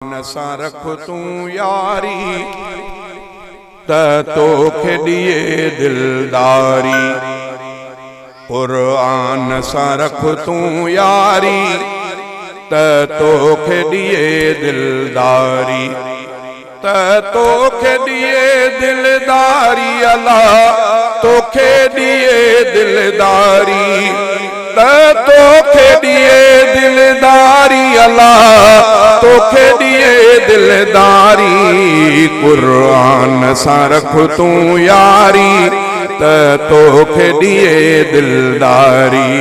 कुरान सां रख तूं यारी त तोखे ॾिए दिलदारी। कुरान सां रख तूं यारी त तोखे ॾिए दिलदारी। त तोखे ॾिए दिलदारी अल्लाह तोखे ॾिए दिलदारी। त तोखे ॾिए दिलदारी अल्लाह तोखे ॾिए दिलदारी। कुरान सां रख तूं यारी त तोखे ॾिए दिलदारी।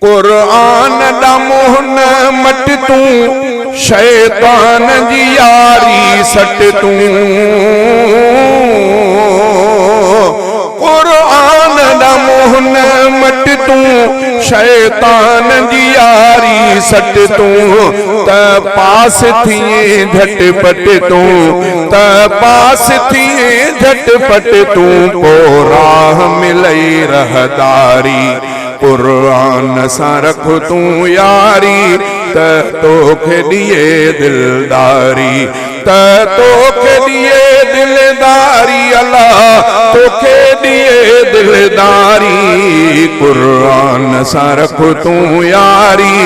कुरान दा मुंह न मट तूं शैतान जी यारी सट तूं। कुरान दा मुंह न मट तूं शैतान जी यारी सट तूं। त पास थिए झटपट तूं त पास थिए झटपट तूं पो राह मिलई रहदारी। कुरान सां रख तूं यारी त तोखे ॾिए दिलदारी। त तोखे ॾिए दिलदारी अल्लाह तोखे ॾिए दिलदारी। कुरान सां रख तूं यारी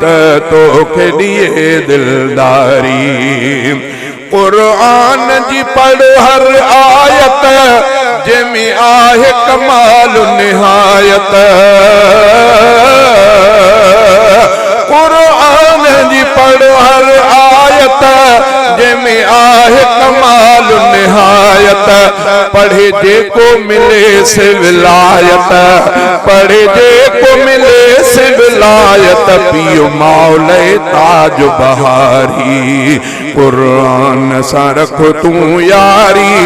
त तोखे ॾिए दिलदारी। कुरान जी पढ़ हर आयत जंहिंमें आहे कमाल निहायत। कुरान जी पढ़ हर आयत जंहिंमें आहे कमाल निहायत। पढ़े जेको मिले से विलायत पढ़े जेको मिले से विलायत। पियो मौले ताज बहारी। कुरान सां रख तूं यारी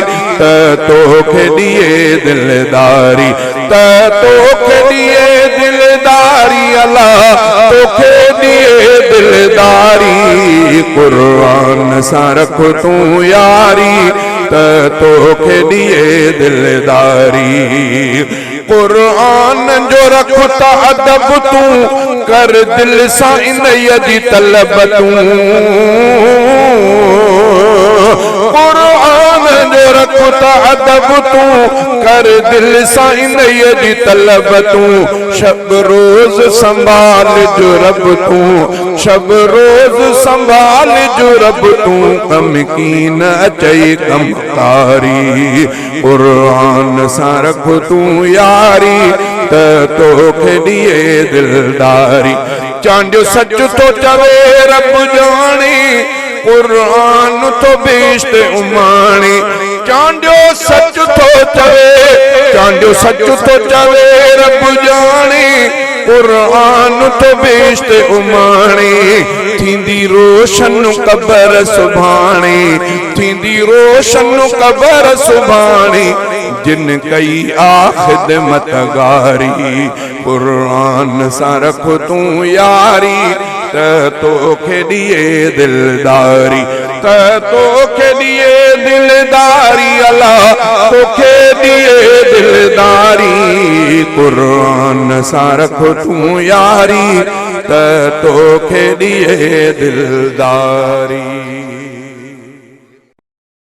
त तोखे ॾिए दिलदारी। त तोखे ॾिए दिलदारी अल्लाह तोखे ॾिए दिलदारी। कुरान सां रख तूं यारी त तोखे ॾिए दिलदारी। कुरान जो रख त अदब तूं कर दिल सां इनईअ जी तलब तूं। कुरान जो रख त अदब तूं कर दिल सां इनईअ जी तलब तूं। शब रोज संभाल जो रब तूं शब रोज संभाल जो रब तूं। कम की न अचई कमकारी। कुरान सां रख तूं यारी त तोखे ॾिए दिलदारी। चांडियो सच तो चवे रब जानी कुरान तो बेश्त उमानी। चांडियो सच तो चवे चांडियो सच तो चवे रब जानी कुरान तो बेश्त उमानी। थींदी रोशन कबर सुभाणी थींदी रोशन कबर सुभाणी। जिन कई आ खिदमत गारी। कुरान सां रख तूं यारी त तोखे ॾिए दिलदारी। त तोखे ॾिए दिलदारी अल्लाह तोखे ॾिए दिलदारी। कुरान सां रख तूं यारी त तोखे ॾिए दिलदारी।